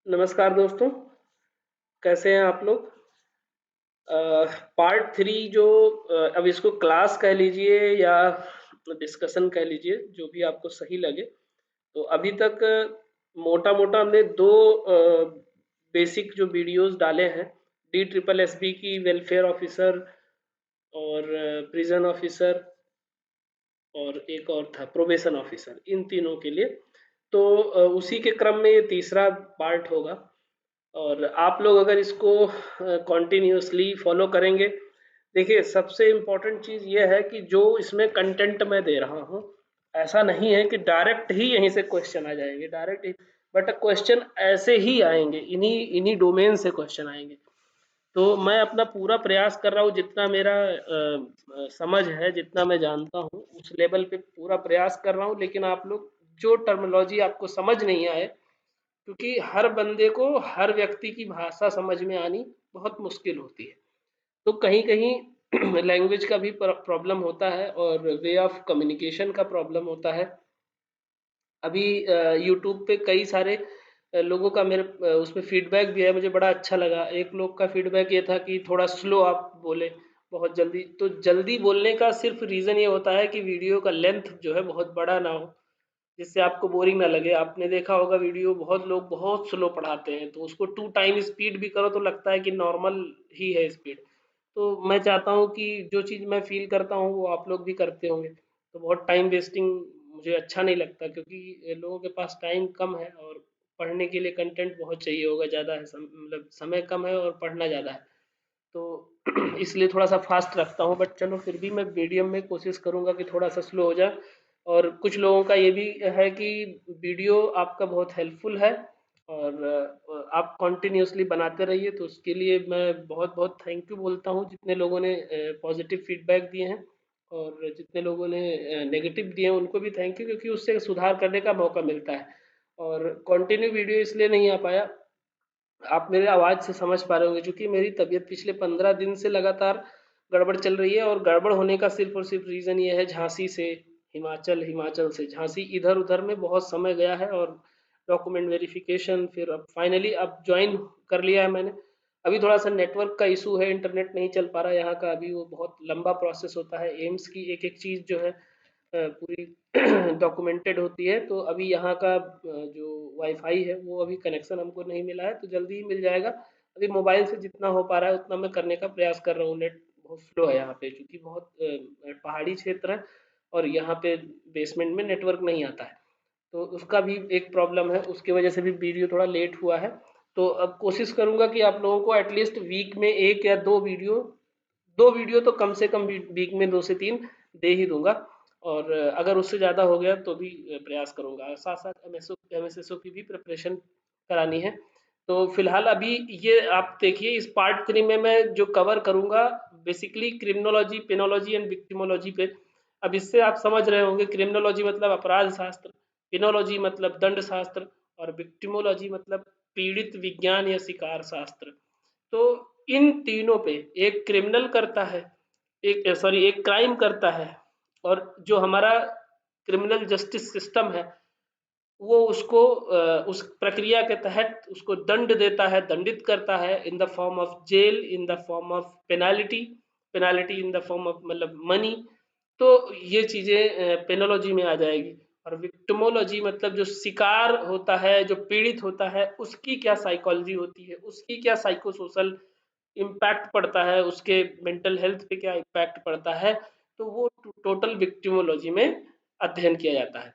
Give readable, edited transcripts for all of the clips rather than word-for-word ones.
नमस्कार दोस्तों, कैसे हैं आप लोग? पार्ट 3 जो अब इसको क्लास कह लीजिए या डिस्कशन कह लीजिए, जो भी आपको सही लगे। तो अभी तक मोटा-मोटा हमने 2 बेसिक जो वीडियोज़ डाले हैं, डी ट्रिपल एसपी की वेलफेयर ऑफिसर और प्रिज़न ऑफिसर और एक और था प्रोबेशन ऑफिसर, इन तीनों के लिए। तो उसी के क्रम में ये तीसरा पार्ट होगा। और आप लोग अगर इसको कॉन्टिन्यूसली फॉलो करेंगे, देखिए सबसे इम्पोर्टेंट चीज़ ये है कि जो इसमें कंटेंट मैं दे रहा हूँ, ऐसा नहीं है कि डायरेक्ट ही यहीं से क्वेश्चन आ जाएंगे, डायरेक्ट ही, बट क्वेश्चन ऐसे ही आएंगे, इन्हीं इन्हीं डोमेन से क्वेश्चन आएंगे। तो मैं अपना पूरा प्रयास कर रहा हूँ, जितना मेरा समझ है, जितना मैं जानता हूँ उस लेवल पे पूरा प्रयास कर रहा हूँ। लेकिन आप लोग जो टर्मिनोलॉजी आपको समझ नहीं आए, क्योंकि हर बंदे को हर व्यक्ति की भाषा समझ में आनी बहुत मुश्किल होती है, तो कहीं कहीं लैंग्वेज का भी प्रॉब्लम होता है और वे ऑफ कम्युनिकेशन का प्रॉब्लम होता है। अभी यूट्यूब पे कई सारे लोगों का मेरे उसमें फीडबैक भी है, मुझे बड़ा अच्छा लगा। एक लोग का फीडबैक ये था कि थोड़ा स्लो आप बोले, बहुत जल्दी। तो जल्दी बोलने का सिर्फ रीज़न ये होता है कि वीडियो का लेंथ जो है बहुत बड़ा ना हो, जिससे आपको बोरिंग ना लगे। आपने देखा होगा वीडियो बहुत लोग बहुत स्लो पढ़ाते हैं, तो उसको 2 टाइम स्पीड भी करो तो लगता है कि नॉर्मल ही है स्पीड। तो मैं चाहता हूँ कि जो चीज़ मैं फ़ील करता हूँ वो आप लोग भी करते होंगे। तो बहुत टाइम वेस्टिंग मुझे अच्छा नहीं लगता, क्योंकि लोगों के पास टाइम कम है और पढ़ने के लिए कंटेंट बहुत चाहिए होगा, ज़्यादा है मतलब समय कम है और पढ़ना ज़्यादा है। तो इसलिए थोड़ा-सा फ़ास्ट रखता हूँ, बट चलो फिर भी मैं मीडियम में कोशिश करूँगा कि थोड़ा-सा स्लो हो जाए। और कुछ लोगों का ये भी है कि वीडियो आपका बहुत हेल्पफुल है और आप कंटिन्यूअसली बनाते रहिए, तो उसके लिए मैं बहुत-बहुत थैंक यू बोलता हूँ, जितने लोगों ने पॉज़िटिव फीडबैक दिए हैं और जितने लोगों ने नेगेटिव दिए हैं उनको भी थैंक यू, क्योंकि उससे सुधार करने का मौका मिलता है। और कंटिन्यू वीडियो इसलिए नहीं आ पाया, आप मेरे आवाज़ से समझ पा रहे होंगे, क्योंकि मेरी तबीयत पिछले 15 दिन से लगातार गड़बड़ चल रही है। और गड़बड़ होने का सिर्फ और सिर्फ रीज़न ये है, झांसी से हिमाचल, हिमाचल से झांसी, इधर उधर में बहुत समय गया है और डॉक्यूमेंट वेरिफिकेशन, फिर अब फाइनली अब ज्वाइन कर लिया है मैंने। अभी थोड़ा सा नेटवर्क का इशू है, इंटरनेट नहीं चल पा रहा है यहाँ का, अभी वो बहुत लंबा प्रोसेस होता है। एम्स की एक एक चीज़ जो है पूरी डॉक्यूमेंटेड होती है। तो अभी यहाँ का जो वाईफाई है वो अभी कनेक्शन हमको नहीं मिला है, तो जल्दी ही मिल जाएगा। अभी मोबाइल से जितना हो पा रहा है उतना मैं करने का प्रयास कर रहा हूँ। नेट बहुत स्लो है यहाँ पे, क्योंकि बहुत पहाड़ी क्षेत्र है और यहाँ पे बेसमेंट में नेटवर्क नहीं आता है, तो उसका भी एक प्रॉब्लम है। उसकी वजह से भी वीडियो थोड़ा लेट हुआ है। तो अब कोशिश करूँगा कि आप लोगों को एटलीस्ट वीक में 1 या 2 वीडियो तो कम से कम वीक में 2 से 3 दे ही दूंगा। और अगर उससे ज़्यादा हो गया तो भी प्रयास करूंगा। साथ साथ एमएसएसओ की भी प्रिपरेशन करानी है। तो फिलहाल अभी ये आप देखिए, इस पार्ट 3 में मैं जो कवर करूंगा basically criminology, penology and victimology पे। अब इससे आप समझ रहे होंगे, क्रिमिनोलॉजी मतलब अपराध शास्त्र, पेनोलॉजी मतलब दंड शास्त्र, और विक्टिमोलॉजी मतलब पीड़ित विज्ञान या शिकार शास्त्र। तो इन तीनों पे, एक क्रिमिनल करता है, एक क्राइम करता है, और जो हमारा क्रिमिनल जस्टिस सिस्टम है वो उसको उस प्रक्रिया के तहत उसको दंड देता है, दंडित करता है in the form of jail, in the form of penalty, penalty in the form of मतलब मनी। तो ये चीज़ें पेनोलॉजी में आ जाएगी। और विक्टिमोलॉजी मतलब जो शिकार होता है, जो पीड़ित होता है, उसकी क्या साइकोलॉजी होती है, उसकी क्या साइको सोशल इम्पैक्ट पड़ता है, उसके मेंटल हेल्थ पे क्या इम्पैक्ट पड़ता है, तो वो टोटल विक्टिमोलॉजी में अध्ययन किया जाता है।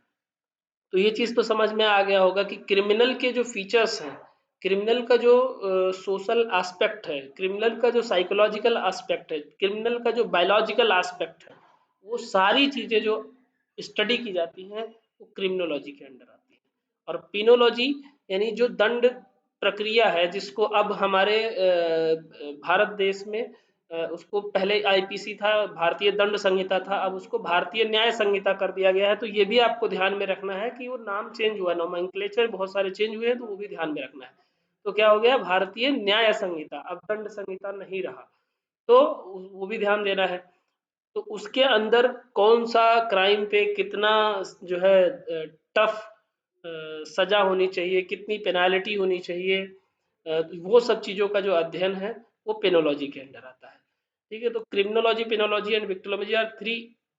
तो ये चीज़ तो समझ में आ गया होगा कि क्रिमिनल के जो फीचर्स हैं, क्रिमिनल का जो सोशल एस्पेक्ट है, क्रिमिनल का जो साइकोलॉजिकल एस्पेक्ट है, क्रिमिनल का जो बायोलॉजिकल एस्पेक्ट है, वो सारी चीज़ें जो स्टडी की जाती हैं वो क्रिमिनोलॉजी के अंडर आती है। और पिनोलॉजी यानी जो दंड प्रक्रिया है, जिसको अब हमारे भारत देश में उसको पहले आईपीसी था, भारतीय दंड संहिता था, अब उसको भारतीय न्याय संहिता कर दिया गया है। तो ये भी आपको ध्यान में रखना है कि वो नाम चेंज हुआ, नोमेनक्लेचर बहुत सारे चेंज हुए हैं, तो वो भी ध्यान में रखना है। तो क्या हो गया, भारतीय न्याय संहिता, अब दंड संहिता नहीं रहा, तो वो भी ध्यान देना है। तो उसके अंदर कौन सा क्राइम पे कितना जो है टफ सजा होनी चाहिए, कितनी पेनाल्टी होनी चाहिए, वो सब चीज़ों का जो अध्ययन है वो पेनोलॉजी के अंडर आता है। ठीक है, तो criminology, penology and victimology are three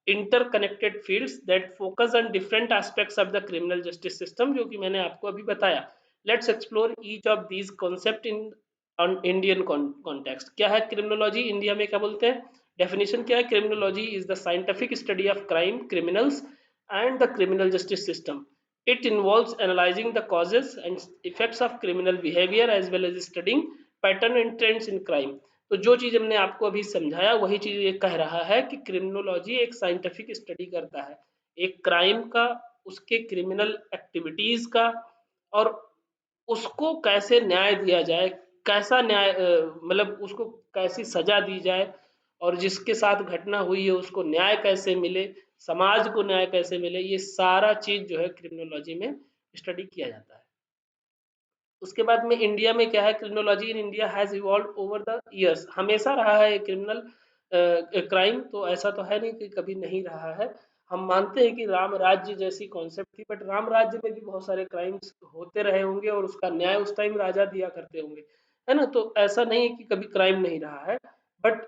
interconnected fields that focus on different aspects of the criminal justice system, जो कि मैंने आपको अभी बताया। Let's explore each of these concept in Indian context. क्या है क्रिमिनोलॉजी, इंडिया में क्या बोलते हैं? डेफिनेशन क्या है? Criminology is the scientific study of crime, criminals and the criminal justice system. It involves analyzing the causes and effects of criminal behavior as well as studying pattern and trends in crime. तो जो चीज़ हमने आपको अभी समझाया वही चीज़ ये कह रहा है कि क्रिमिनोलॉजी एक साइंटिफिक स्टडी करता है एक क्राइम का, उसके क्रिमिनल एक्टिविटीज़ का, और उसको कैसे न्याय दिया जाए, कैसा न्याय, मतलब उसको कैसी सजा दी जाए, और जिसके साथ घटना हुई है उसको न्याय कैसे मिले, समाज को न्याय कैसे मिले, ये सारा चीज जो है क्रिमिनोलॉजी में स्टडी किया जाता है। उसके बाद में इंडिया में क्या है, criminology in India has evolve over the years, हमेशा रहा है क्रिमिनल क्राइम, तो ऐसा तो है नहीं कि कभी नहीं रहा है। हम मानते हैं कि राम राज्य जैसी कॉन्सेप्ट थी, बट राम राज्य में भी बहुत सारे क्राइम्स होते रहे होंगे और उसका न्याय उस टाइम राजा दिया करते होंगे, है ना। तो ऐसा नहीं है कि कभी क्राइम नहीं रहा है, बट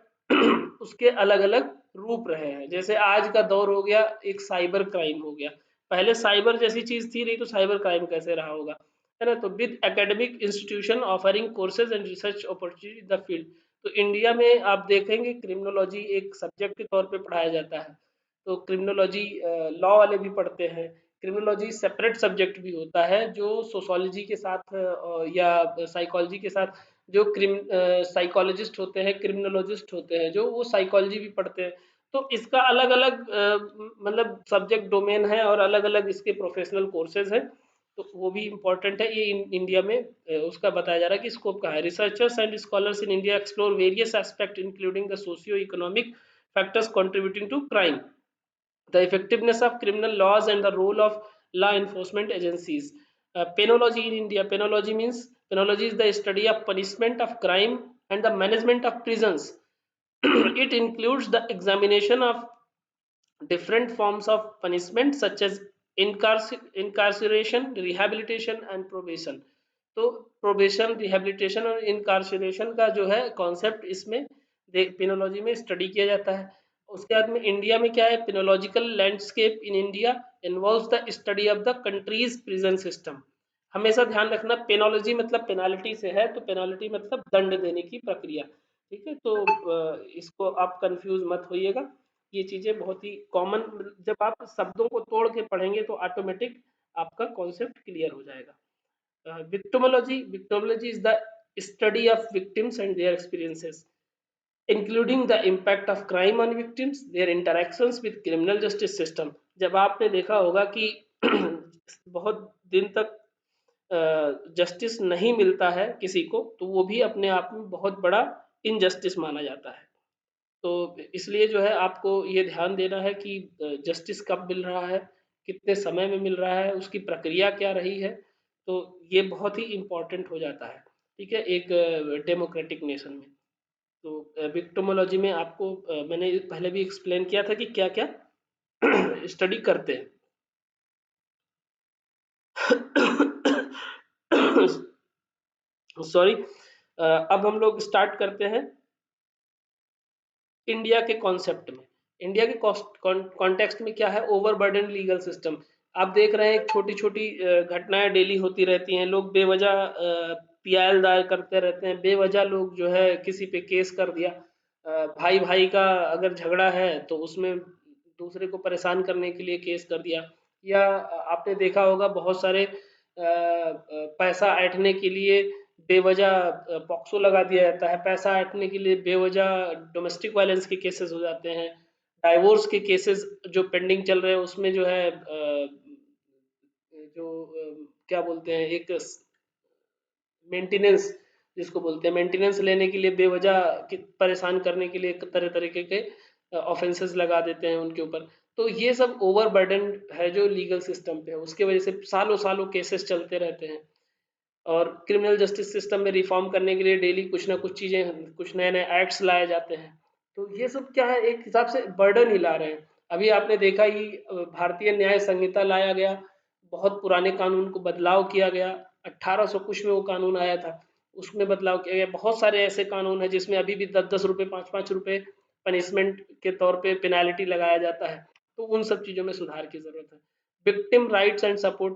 उसके अलग अलग रूप रहे हैं। जैसे आज का दौर हो गया, एक साइबर क्राइम हो गया, पहले साइबर जैसी चीज थी नहीं तो साइबर क्राइम कैसे रहा होगा, है ना। तो with academic institution offering courses and research opportunity in the field, तो इंडिया में आप देखेंगे क्रिमिनोलॉजी एक सब्जेक्ट के तौर पे पढ़ाया जाता है। तो क्रिमिनोलॉजी लॉ वाले भी पढ़ते हैं। क्रिमिनोलॉजी सेपरेट सब्जेक्ट भी होता है जो सोशोलॉजी के साथ या साइकोलॉजी के साथ, जो साइकोलॉजिस्ट होते हैं, क्रिमिनोलॉजिस्ट होते हैं जो, वो साइकोलॉजी भी पढ़ते हैं। तो इसका अलग अलग मतलब सब्जेक्ट डोमेन है और अलग अलग इसके प्रोफेशनल कोर्सेज हैं। तो वो भी इम्पोर्टेंट है। ये इंडिया में उसका बताया जा रहा है कि स्कोप का है। Researchers and scholars in India explore various aspect including the socio economic factors contributing to crime, the effectiveness of criminal laws and the role of law enforcement agencies. Penology in India, penology is the study of punishment of crime and the management of prisons. It includes the examination of different forms of punishment such as incarceration, rehabilitation and probation. तो probation, rehabilitation और इनकार्सरेशन का जो है concept इसमें penology में study किया जाता है। उसके बाद में इंडिया में क्या है, penological landscape in India involves the study of the country's prison system. हमेशा ध्यान रखना, पेनोलॉजी मतलब पेनाल्टी से है, तो पेनाल्टी मतलब दंड देने की प्रक्रिया। ठीक है, तो इसको आप कंफ्यूज मत होइएगा, ये चीजें बहुत ही कॉमन, जब आप शब्दों को तोड़ के पढ़ेंगे तो ऑटोमेटिक आपका कॉन्सेप्ट क्लियर हो जाएगा। Victimology is the study of victims and their experiences, including the impact of crime on victims, their interactions with criminal justice system. जब आपने देखा होगा कि बहुत दिन तक जस्टिस नहीं मिलता है किसी को, तो वो भी अपने आप में बहुत बड़ा इनजस्टिस माना जाता है। तो इसलिए जो है आपको ये ध्यान देना है कि जस्टिस कब मिल रहा है, कितने समय में मिल रहा है, उसकी प्रक्रिया क्या रही है। तो ये बहुत ही इम्पोर्टेंट हो जाता है, ठीक है, एक डेमोक्रेटिक नेशन में। तो विक्टिमोलॉजी में आपको मैंने पहले भी एक्सप्लेन किया था कि क्या क्या स्टडी करते हैं। सॉरी, अब हम लोग स्टार्ट करते हैं इंडिया के कॉन्सेप्ट में। इंडिया के कॉन्टेक्स्ट में क्या है, ओवरबर्डन लीगल सिस्टम। आप देख रहे हैं छोटी छोटी घटनाएं डेली होती रहती हैं, लोग बेवजह पीआईएल दायर करते रहते हैं, बेवजह लोग जो है किसी पे केस कर दिया। भाई भाई का अगर झगड़ा है तो उसमें दूसरे को परेशान करने के लिए केस कर दिया। या आपने देखा होगा बहुत सारे पैसा ऐंठने के लिए बेवजह पॉक्सो लगा दिया जाता है, पैसा ऐंठने के लिए बेवजह डोमेस्टिक वायलेंस के केसेस हो जाते हैं, डाइवोर्स के केसेस जो पेंडिंग चल रहे हैं उसमें जो है जो क्या बोलते हैं, एक मेंटेनेंस, जिसको बोलते हैं मेंटेनेंस लेने के लिए बेवजह परेशान करने के लिए तरह तरीके के ऑफेंसेस लगा देते हैं उनके ऊपर। तो ये सब ओवरबर्डन है जो लीगल सिस्टम पे है, उसके वजह से सालों सालों केसेस चलते रहते हैं। और क्रिमिनल जस्टिस सिस्टम में रिफॉर्म करने के लिए डेली कुछ ना कुछ चीज़ें, कुछ नए नए एक्ट्स लाए जाते हैं। तो ये सब क्या है, एक हिसाब से बर्डन ही ला रहे हैं। अभी आपने देखा ही भारतीय न्याय संहिता लाया गया बहुत पुराने कानून को बदलाव किया गया, 1800 कुछ में वो कानून आया था, उसमें बदलाव किया गया। बहुत सारे ऐसे कानून हैं जिसमें अभी भी 10-10 रुपए 5-5 रुपए पनिशमेंट के तौर पे पेनाल्टी लगाया जाता है। तो उन सब चीज़ों में सुधार की ज़रूरत है। विक्टिम राइट्स एंड सपोर्ट,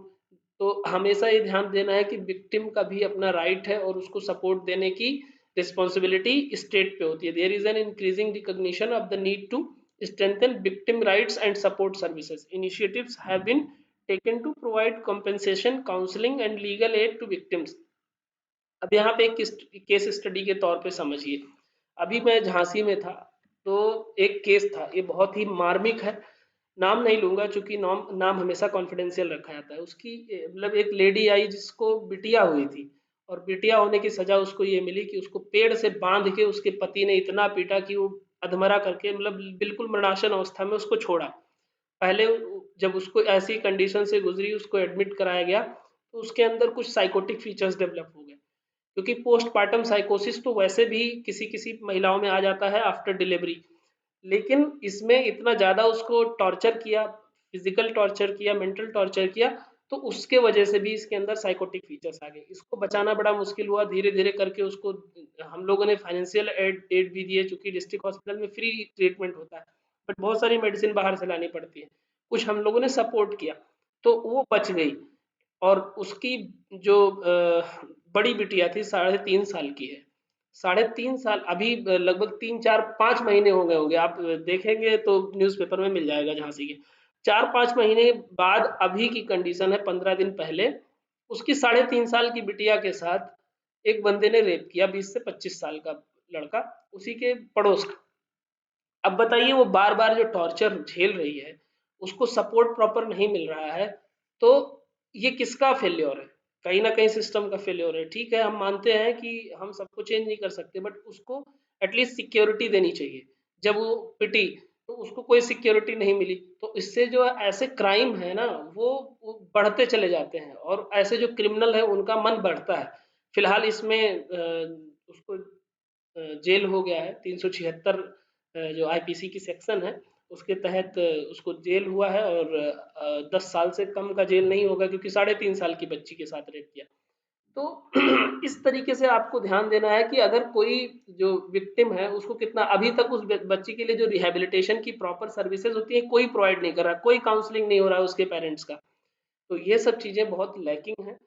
तो हमेशा ये ध्यान देना है कि विक्टिम का भी अपना राइट है और उसको सपोर्ट देने की रिस्पॉन्सिबिलिटी स्टेट पे होती है। There is an increasing recognition of the need to strengthen victim rights and support services. Initiatives have been taken to provide compensation, counseling and legal aid to victims. अब यहाँ पे एक case study के तौर पे समझिए। अभी मैं झांसी में था, तो एक केस था, ये बहुत ही मार्मिक है। नाम नहीं लूंगा चूंकि नाम नाम हमेशा कॉन्फिडेंशियल रखा जाता है। उसकी मतलब एक लेडी आई जिसको बिटिया हुई थी, और बिटिया होने की सजा उसको ये मिली कि उसको पेड़ से बांध के उसके पति ने इतना पीटा कि वो अधमरा करके, मतलब बिल्कुल मरणासन अवस्था में उसको छोड़ा। पहले जब उसको ऐसी कंडीशन से गुजरी, उसको एडमिट कराया गया, तो उसके अंदर कुछ साइकोटिक फीचर्स डेवलप हो गए। क्योंकि पोस्टपार्टम साइकोसिस तो वैसे भी किसी किसी महिलाओं में आ जाता है आफ्टर डिलीवरी, लेकिन इसमें इतना ज़्यादा उसको टॉर्चर किया, फिजिकल टॉर्चर किया, मेंटल टॉर्चर किया, तो उसके वजह से भी इसके अंदर साइकोटिक फीचर्स आ गए। इसको बचाना बड़ा मुश्किल हुआ, धीरे धीरे करके उसको हम लोगों ने फाइनेंशियल एड भी दिए, चूंकि डिस्ट्रिक्ट हॉस्पिटल में फ्री ट्रीटमेंट होता है, बट बहुत सारी मेडिसिन बाहर से लानी पड़ती है। कुछ हम लोगों ने सपोर्ट किया, तो वो बच गई। और उसकी जो बड़ी बिटिया थी, 3.5 साल की है। 3.5 साल, अभी लगभग 3-4-5 महीने हो गए होंगे, आप देखेंगे तो न्यूज़पेपर में मिल जाएगा झांसी के। 4-5 महीने बाद अभी की कंडीशन है, 15 दिन पहले उसकी 3.5 साल की बिटिया के साथ एक बंदे ने रेप किया, 20 से 25 साल का लड़का, उसी के पड़ोस का। अब बताइए, वो बार बार जो टॉर्चर झेल रही है, उसको सपोर्ट प्रॉपर नहीं मिल रहा है, तो ये किसका फेल्योर है? कहीं ना कहीं सिस्टम का फेल्योर है। ठीक है, हम मानते हैं कि हम सबको चेंज नहीं कर सकते, बट उसको एटलीस्ट सिक्योरिटी देनी चाहिए। जब वो पिटी तो उसको कोई सिक्योरिटी नहीं मिली, तो इससे जो ऐसे क्राइम है ना, वो बढ़ते चले जाते हैं, और ऐसे जो क्रिमिनल है उनका मन बढ़ता है। फिलहाल इसमें उसको जेल हो गया है, 376 जो आईपीसी की सेक्शन है उसके तहत उसको जेल हुआ है, और 10 साल से कम का जेल नहीं होगा, क्योंकि 3.5 साल की बच्ची के साथ रेप किया। तो इस तरीके से आपको ध्यान देना है कि अगर कोई जो विक्टिम है उसको कितना, अभी तक उस बच्ची के लिए जो रिहेबिलिटेशन की प्रॉपर सर्विसेज होती है कोई प्रोवाइड नहीं कर रहा, कोई काउंसलिंग नहीं हो रहा है उसके पेरेंट्स का। तो ये सब चीज़ें बहुत लैकिंग हैं,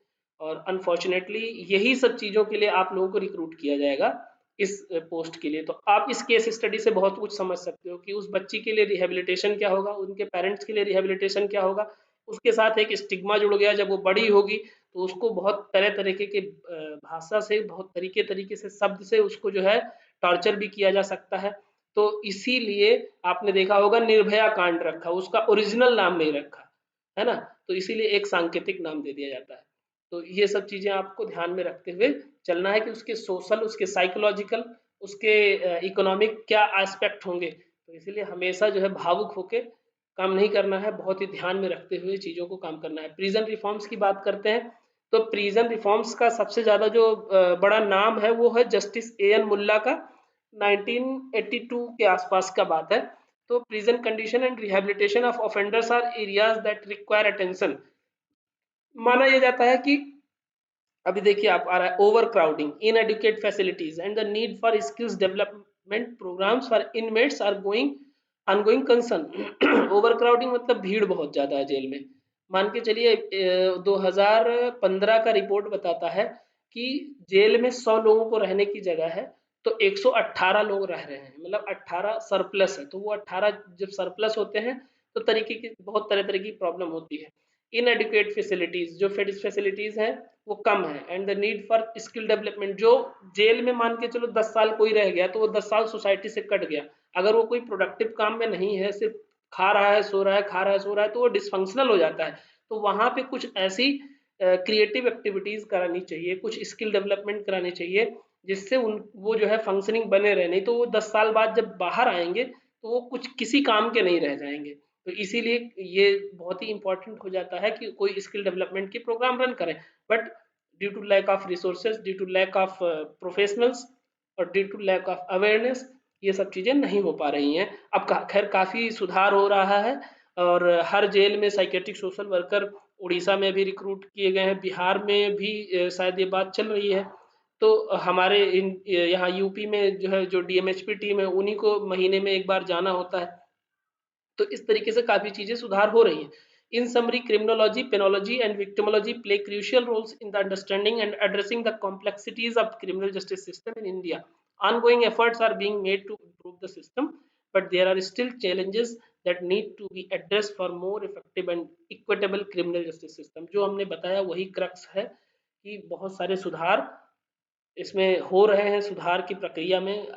और अनफॉर्चुनेटली यही सब चीज़ों के लिए आप लोगों को रिक्रूट किया जाएगा इस पोस्ट के लिए। तो आप इस केस स्टडी से बहुत कुछ समझ सकते हो कि उस बच्ची के लिए रिहेबिलिटेशन क्या होगा, उनके पेरेंट्स के लिए रिहेबिलिटेशन क्या होगा। उसके साथ एक स्टिग्मा जुड़ गया, जब वो बड़ी होगी तो उसको बहुत तरह तरीके के भाषा से, बहुत तरीके तरीके से शब्द से उसको जो है टॉर्चर भी किया जा सकता है। तो इसीलिए आपने देखा होगा निर्भया कांड रखा, उसका ओरिजिनल नाम नहीं रखा है ना, तो इसीलिए एक सांकेतिक नाम दे दिया जाता है। तो ये सब चीज़ें आपको ध्यान में रखते हुए चलना है कि उसके सोशल, उसके साइकोलॉजिकल, उसके इकोनॉमिक क्या एस्पेक्ट होंगे। तो इसीलिए हमेशा जो है भावुक होके काम नहीं करना है, बहुत ही ध्यान में रखते हुए चीज़ों को काम करना है। प्रिजन रिफॉर्म्स की बात करते हैं, तो प्रिजन रिफॉर्म्स का सबसे ज़्यादा जो बड़ा नाम है वो है जस्टिस एएन मुल्ला का, 1982 के आसपास का बात है। तो prison condition and rehabilitation of offenders are areas that require attention. माना यह जाता है कि अभी देखिए आप आ रहा है over crowding, inadequate facilities and the need for skills development programs for inmates are going ongoing concern. Over crowding मतलब भीड़ बहुत ज्यादा है जेल में। मान के चलिए 2015 का रिपोर्ट बताता है कि जेल में 100 लोगों को रहने की जगह है, तो 118 लोग रह रहे हैं, मतलब 18 सरप्लस है। तो वो 18 जब सरप्लस होते हैं तो तरीके की बहुत तरह तरह की प्रॉब्लम होती है। इनएडुकेट फैसिलिटीज, जो फैसिलिटीज हैं वो कम है, and the need for skill development. जो जेल में मान के चलो 10 साल कोई रह गया, तो वो 10 साल सोसाइटी से कट गया। अगर वो कोई प्रोडक्टिव काम में नहीं है, सिर्फ खा रहा है सो रहा है, खा रहा है सो रहा है, तो वो डिसफंक्शनल हो जाता है। तो वहां पे कुछ ऐसी क्रिएटिव एक्टिविटीज करानी चाहिए, कुछ स्किल डेवलपमेंट करानी चाहिए, जिससे उन वो जो है फंक्शनिंग बने रहे। नहीं तो वो 10 साल बाद जब बाहर आएंगे तो वो कुछ किसी काम के नहीं रह जाएंगे। तो इसीलिए ये बहुत ही इंपॉर्टेंट हो जाता है कि कोई स्किल डेवलपमेंट की प्रोग्राम रन करें। But due to lack of resources, due to lack of professionals, और due to lack of awareness, ये सब चीज़ें नहीं हो पा रही हैं। अब खैर काफ़ी सुधार हो रहा है, और हर जेल में साइकेट्रिक सोशल वर्कर उड़ीसा में भी रिक्रूट किए गए हैं, बिहार में भी शायद ये बात चल रही है। तो हमारे यहाँ यूपी में जो है, जो डीएमएचपी टीम है, उन्हीं को महीने में एक बार जाना होता है। तो इस तरीके से काफ़ी चीज़ें सुधार हो रही हैं। In summary, criminology, penology, and victimology play crucial roles in the understanding and addressing the complexities of criminal justice system in India. Ongoing efforts are being made to improve the system, but there are still challenges that need to be addressed for more effective and equitable criminal justice system. जो हमने बताया वही crux है कि बहुत सारे सुधार इसमें हो रहे हैं, सुधार की प्रक्रिया में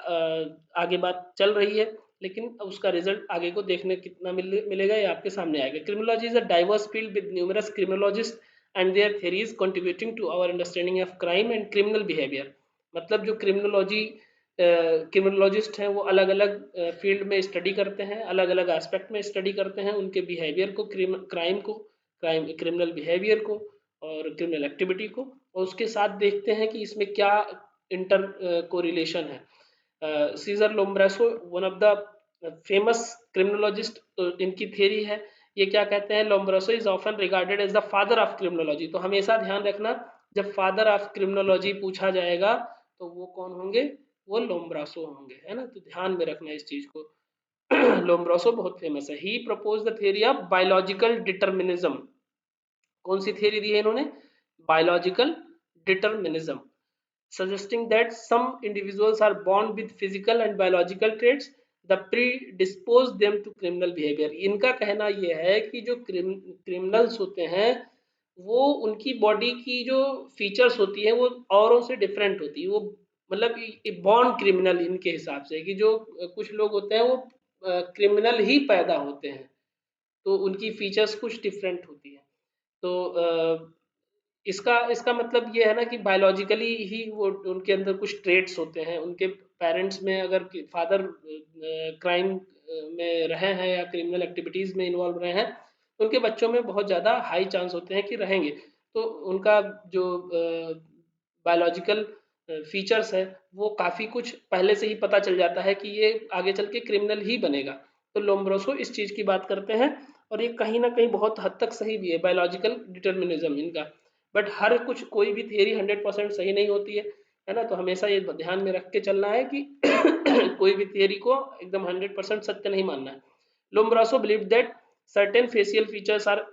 आगे बात चल रही है, लेकिन उसका रिजल्ट आगे को देखने कितना मिलेगा ये आपके सामने आएगा। Criminology is a diverse field with numerous criminologist and their theories contributing to our understanding of crime and criminal behaviour. मतलब जो क्रिमिनोलॉजिस्ट हैं वो अलग अलग फील्ड में स्टडी करते हैं, अलग अलग एस्पेक्ट में स्टडी करते हैं, उनके बिहेवियर को, क्रिमिनल बिहेवियर को और क्रिमिनल एक्टिविटी को, और उसके साथ देखते हैं कि इसमें क्या इंटर कोरिलेशन है। Cesare Lombroso one of the famous criminologist, तो इनकी थियरी है, ये क्या कहते हैं, Lombroso is often regarded as the father of criminology. तो हमेशा ध्यान रखना, जब फादर ऑफ क्रिमिनोलॉजी पूछा जाएगा तो वो कौन होंगे, वो लोम्ब्रेसो होंगे, है ना। तो ध्यान में रखना इस चीज को। लोम्ब्रेसो बहुत फेमस है। He propose the theory of biological determinism. कौन सी थियरी दी है इन्होंने, biological determinism, suggesting that some individuals are born with physical and biological traits that predispose them to criminal behavior। इनका कहना यह है कि जो क्रिमिनल्स होते हैं वो उनकी बॉडी की जो फीचर्स होती है वो औरों से डिफरेंट होती है, वो मतलब बॉर्न क्रिमिनल इनके हिसाब से, कि जो कुछ लोग होते हैं वो क्रिमिनल ही पैदा होते हैं, तो उनकी फीचर्स कुछ डिफरेंट होती है। तो इसका इसका मतलब ये है ना कि बायोलॉजिकली ही वो उनके अंदर कुछ ट्रेट्स होते हैं, उनके पेरेंट्स में अगर फादर क्राइम में रहे हैं या क्रिमिनल एक्टिविटीज़ में इन्वॉल्व रहे हैं, तो उनके बच्चों में बहुत ज़्यादा हाई चांस होते हैं कि रहेंगे। तो उनका जो बायोलॉजिकल फीचर्स है वो काफ़ी कुछ पहले से ही पता चल जाता है कि ये आगे चल के क्रिमिनल ही बनेगा। तो लोम्ब्रोसो इस चीज़ की बात करते हैं, और ये कहीं ना कहीं बहुत हद तक सही भी है, बायोलॉजिकल डिटर्मिनिज्म इनका। बट हर कुछ कोई भी थियरी 100% सही नहीं होती है ना। तो हमेशा ये ध्यान में रख के चलना है कि कोई भी थियरी को एकदम 100% सत्य नहीं मानना है। Lombroso believe that certain facial features are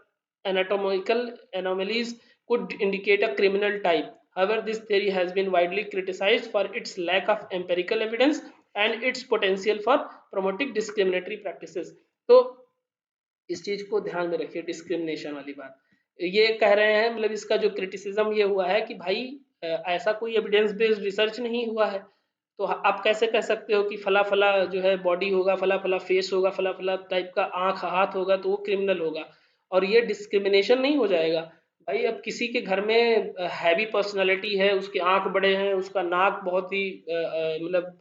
anatomical anomalies could indicate a criminal type. However, this theory has been widely criticized for its lack of empirical evidence and its potential for promoting discriminatory practices. तो इस चीज को ध्यान में रखिए, discrimination वाली बात। ये कह रहे हैं, मतलब इसका जो क्रिटिसिज्म ये हुआ है कि भाई ऐसा कोई एविडेंस बेस्ड रिसर्च नहीं हुआ है, तो आप कैसे कह सकते हो कि फला फला जो है बॉडी होगा, फला फला फेस होगा, फला फला टाइप का आंख हाथ होगा तो वो क्रिमिनल होगा, और ये डिस्क्रिमिनेशन नहीं हो जाएगा। भाई अब किसी के घर में हैवी पर्सनालिटी है, उसके आंख बड़े हैं, उसका नाक बहुत ही मतलब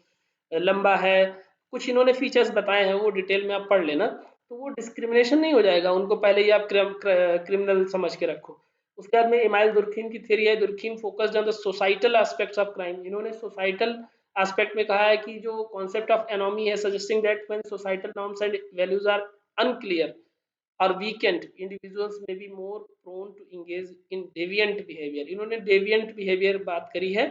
लंबा है, कुछ इन्होंने फीचर्स बताए हैं, वो डिटेल में आप पढ़ लेना, तो वो डिस्क्रिमिनेशन नहीं हो जाएगा, उनको पहले ही आप क्रिमिनल समझ के रखो। उसके बाद में इमाइल दुर्खीम की थ्योरी है, Durkheim focused on the societal aspects of crime. इन्होंने सोसाइटल एस्पेक्ट में कहा है कि जो कॉन्सेप्ट ऑफ एनोमी है, suggesting that when societal norms and values are unclear or weakened, individuals may be more prone to engage in deviant behavior। इन्होंने deviant behavior बात करी है,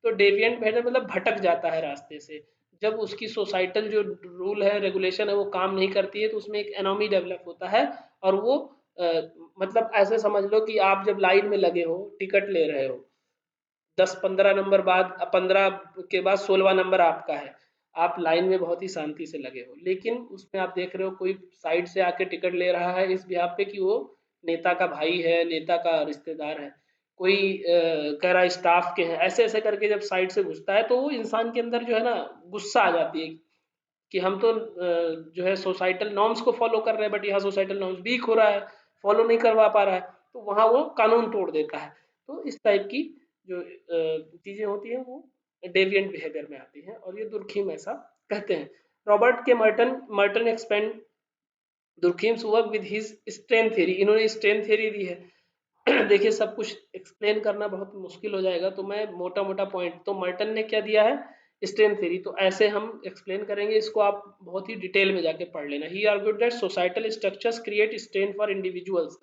तो deviant behavior मतलब भटक जाता है रास्ते से, जब उसकी सोसाइटल जो रूल है, रेगुलेशन है, वो काम नहीं करती है, तो उसमें एक एनोमी डेवलप होता है, और वो मतलब ऐसे समझ लो कि आप जब लाइन में लगे हो, टिकट ले रहे हो, 10-15 नंबर बाद, 15 के बाद 16वां नंबर आपका है, आप लाइन में बहुत ही शांति से लगे हो, लेकिन उसमें आप देख रहे हो कोई साइड से आके टिकट ले रहा है इस बिहाफ पे कि वो नेता का भाई है, नेता का रिश्तेदार है, कोई कह रहा है स्टाफ के हैं, ऐसे ऐसे करके जब साइड से घुसता है तो वो इंसान के अंदर जो है ना गुस्सा आ जाती है कि हम तो जो है सोसाइटल नॉर्म्स को फॉलो कर रहे हैं, बट यहाँ सोसाइटल नॉर्म्स वीक हो रहा है, फॉलो नहीं करवा पा रहा है, तो वहाँ वो कानून तोड़ देता है। तो इस टाइप की जो चीज़ें होती हैं वो डेविएंट बिहेवियर में आती हैं, और ये दुर्खीम ऐसा कहते हैं। Robert K Merton expand Durkheim's work with his strain theory. इन्होंने स्ट्रेन थ्योरी दी है। देखिए सब कुछ एक्सप्लेन करना बहुत मुश्किल हो जाएगा, तो मैं मोटा मोटा पॉइंट, तो मर्टन ने क्या दिया है, स्ट्रेन थ्योरी, तो ऐसे हम एक्सप्लेन करेंगे, इसको आप बहुत ही डिटेल में जाके पढ़ लेना। He argued that societal structures create strain for individuals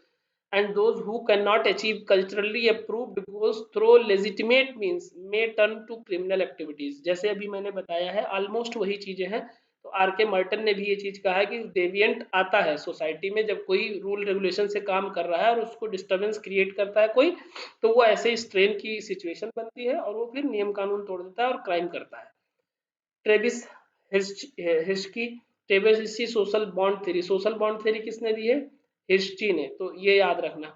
and those who cannot achieve culturally approved goals through legitimate means may turn to criminal activities। जैसे अभी मैंने बताया है ऑलमोस्ट वही चीजें हैं। तो आर के मार्टन ने भी ये चीज कहा है कि डेविएंट आता है सोसाइटी में जब कोई रूल रेगुलेशन से काम कर रहा है और उसको डिस्टरबेंस क्रिएट करता है कोई, तो वो ऐसे स्ट्रेन की सिचुएशन बनती है और वो फिर नियम कानून तोड़ देता है और क्राइम करता है। Travis whisky, Travis whisky social bond theory, social bond theory किसने दी है? हिस्की ने। तो ये याद रखना।